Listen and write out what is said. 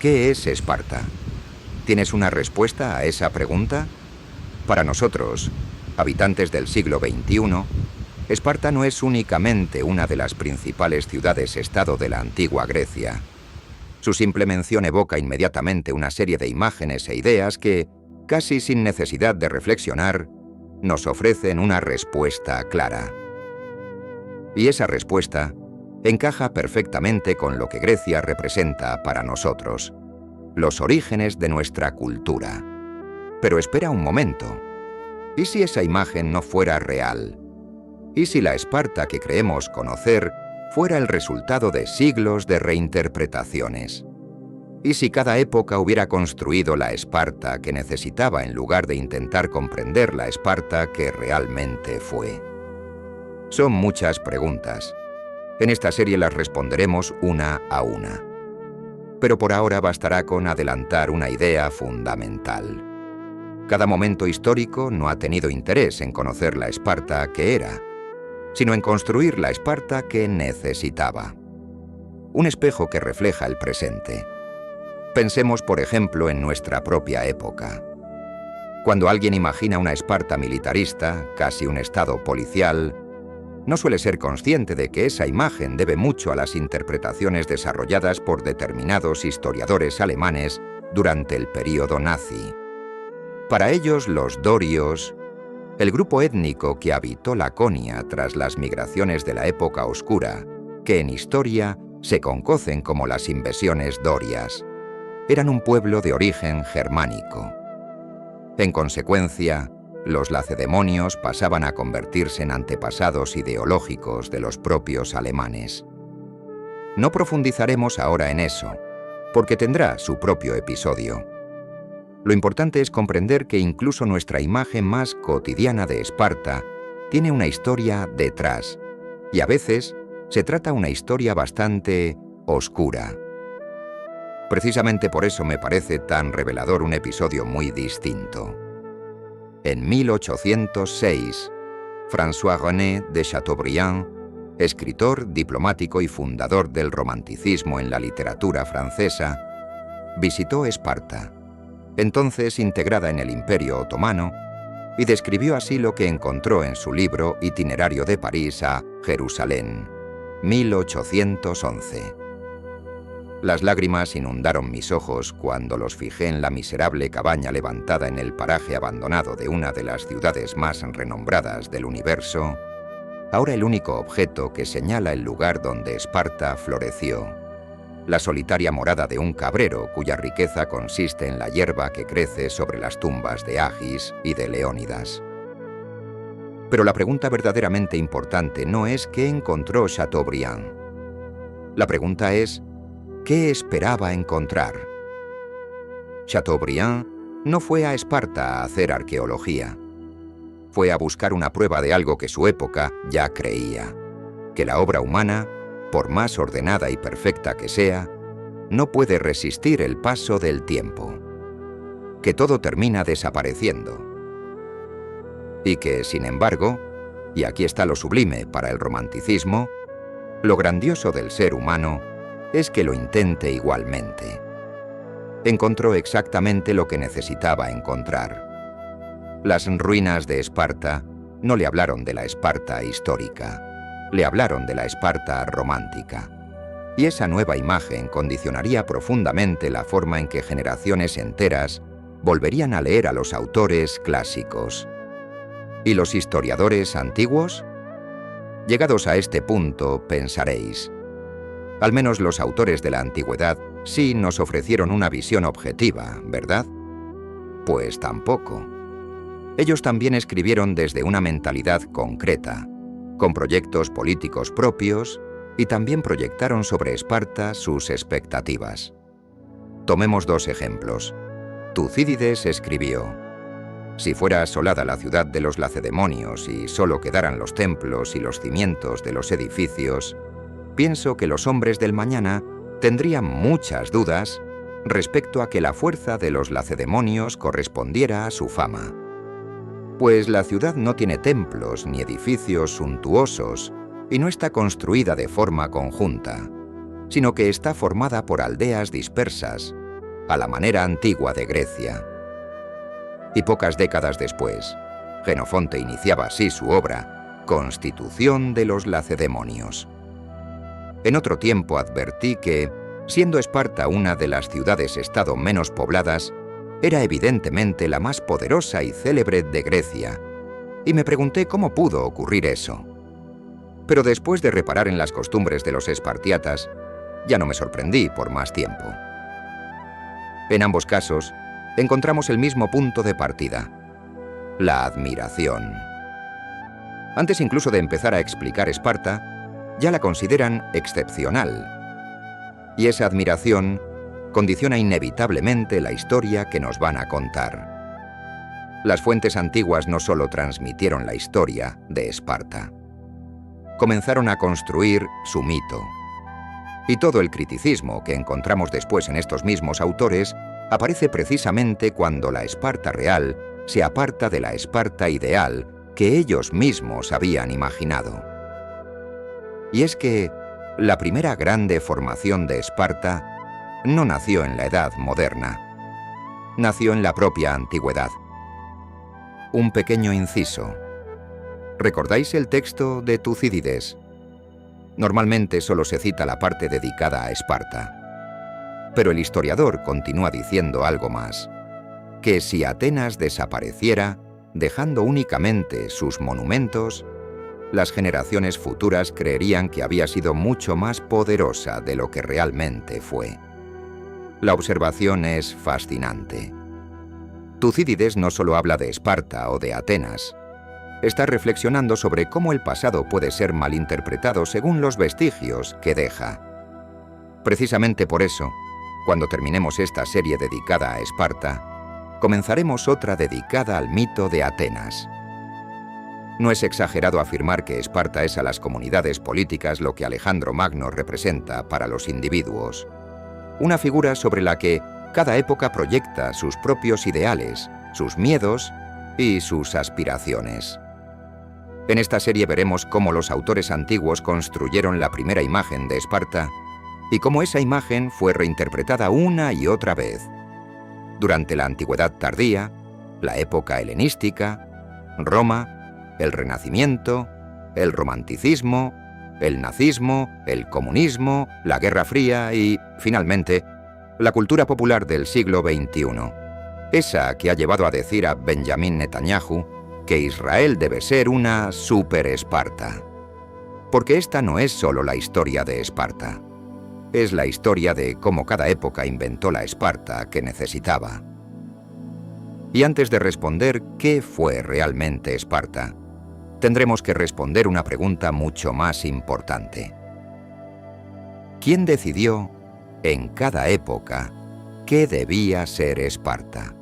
¿Qué es Esparta? ¿Tienes una respuesta a esa pregunta? Para nosotros, habitantes del siglo XXI, Esparta no es únicamente una de las principales ciudades-estado de la antigua Grecia. Su simple mención evoca inmediatamente una serie de imágenes e ideas que, casi sin necesidad de reflexionar, nos ofrecen una respuesta clara. Y esa respuesta encaja perfectamente con lo que Grecia representa para nosotros, los orígenes de nuestra cultura. Pero espera un momento. ¿Y si esa imagen no fuera real? ¿Y si la Esparta que creemos conocer fuera el resultado de siglos de reinterpretaciones? ¿Y si cada época hubiera construido la Esparta que necesitaba en lugar de intentar comprender la Esparta que realmente fue? Son muchas preguntas. En esta serie las responderemos una a una. Pero por ahora bastará con adelantar una idea fundamental. Cada momento histórico no ha tenido interés en conocer la Esparta que era, sino en construir la Esparta que necesitaba. Un espejo que refleja el presente. Pensemos, por ejemplo, en nuestra propia época. Cuando alguien imagina una Esparta militarista, casi un estado policial, no suele ser consciente de que esa imagen debe mucho a las interpretaciones desarrolladas por determinados historiadores alemanes durante el período nazi. Para ellos, los dorios, el grupo étnico que habitó Laconia tras las migraciones de la época oscura, que en historia se concocen como las invasiones dorias, eran un pueblo de origen germánico. En consecuencia, los lacedemonios pasaban a convertirse en antepasados ideológicos de los propios alemanes. No profundizaremos ahora en eso, porque tendrá su propio episodio. Lo importante es comprender que incluso nuestra imagen más cotidiana de Esparta tiene una historia detrás, y a veces se trata una historia bastante oscura. Precisamente por eso me parece tan revelador un episodio muy distinto. En 1806, François-René de Chateaubriand, escritor, diplomático y fundador del romanticismo en la literatura francesa, visitó Esparta, entonces integrada en el Imperio Otomano, y describió así lo que encontró en su libro Itinerario de París a Jerusalén, 1811. Las lágrimas inundaron mis ojos cuando los fijé en la miserable cabaña levantada en el paraje abandonado de una de las ciudades más renombradas del universo, ahora el único objeto que señala el lugar donde Esparta floreció, la solitaria morada de un cabrero cuya riqueza consiste en la hierba que crece sobre las tumbas de Agis y de Leónidas. Pero la pregunta verdaderamente importante no es qué encontró Chateaubriand. La pregunta es, ¿qué esperaba encontrar? Chateaubriand no fue a Esparta a hacer arqueología. Fue a buscar una prueba de algo que su época ya creía, que la obra humana, por más ordenada y perfecta que sea, no puede resistir el paso del tiempo, que todo termina desapareciendo. Y que, sin embargo, y aquí está lo sublime para el romanticismo, lo grandioso del ser humano es que lo intente igualmente. Encontró exactamente lo que necesitaba encontrar. Las ruinas de Esparta no le hablaron de la Esparta histórica, le hablaron de la Esparta romántica. Y esa nueva imagen condicionaría profundamente la forma en que generaciones enteras volverían a leer a los autores clásicos. ¿Y los historiadores antiguos? Llegados a este punto, pensaréis, al menos los autores de la antigüedad sí nos ofrecieron una visión objetiva, ¿verdad? Pues tampoco. Ellos también escribieron desde una mentalidad concreta, con proyectos políticos propios, y también proyectaron sobre Esparta sus expectativas. Tomemos dos ejemplos. Tucídides escribió: si fuera asolada la ciudad de los lacedemonios y solo quedaran los templos y los cimientos de los edificios, pienso que los hombres del mañana tendrían muchas dudas respecto a que la fuerza de los lacedemonios correspondiera a su fama. Pues la ciudad no tiene templos ni edificios suntuosos y no está construida de forma conjunta, sino que está formada por aldeas dispersas, a la manera antigua de Grecia. Y pocas décadas después, Jenofonte iniciaba así su obra, Constitución de los Lacedemonios. En otro tiempo advertí que, siendo Esparta una de las ciudades-estado menos pobladas, era evidentemente la más poderosa y célebre de Grecia, y me pregunté cómo pudo ocurrir eso. Pero después de reparar en las costumbres de los espartiatas, ya no me sorprendí por más tiempo. En ambos casos, encontramos el mismo punto de partida: la admiración. Antes incluso de empezar a explicar Esparta, ya la consideran excepcional. Y esa admiración condiciona inevitablemente la historia que nos van a contar. Las fuentes antiguas no solo transmitieron la historia de Esparta, comenzaron a construir su mito. Y todo el criticismo que encontramos después en estos mismos autores aparece precisamente cuando la Esparta real se aparta de la Esparta ideal que ellos mismos habían imaginado. Y es que la primera grande formación de Esparta no nació en la Edad Moderna, nació en la propia antigüedad. Un pequeño inciso. ¿Recordáis el texto de Tucídides? Normalmente solo se cita la parte dedicada a Esparta. Pero el historiador continúa diciendo algo más: que si Atenas desapareciera, dejando únicamente sus monumentos, las generaciones futuras creerían que había sido mucho más poderosa de lo que realmente fue. La observación es fascinante. Tucídides no solo habla de Esparta o de Atenas. Está reflexionando sobre cómo el pasado puede ser malinterpretado según los vestigios que deja. Precisamente por eso, cuando terminemos esta serie dedicada a Esparta, comenzaremos otra dedicada al mito de Atenas. No es exagerado afirmar que Esparta es a las comunidades políticas lo que Alejandro Magno representa para los individuos. Una figura sobre la que cada época proyecta sus propios ideales, sus miedos y sus aspiraciones. En esta serie veremos cómo los autores antiguos construyeron la primera imagen de Esparta y cómo esa imagen fue reinterpretada una y otra vez. Durante la Antigüedad tardía, la época helenística, Roma, el Renacimiento, el Romanticismo, el nazismo, el comunismo, la Guerra Fría y, finalmente, la cultura popular del siglo XXI. Esa que ha llevado a decir a Benjamin Netanyahu que Israel debe ser una super Esparta. Porque esta no es solo la historia de Esparta. Es la historia de cómo cada época inventó la Esparta que necesitaba. Y antes de responder qué fue realmente Esparta, tendremos que responder una pregunta mucho más importante. ¿Quién decidió, en cada época, qué debía ser Esparta?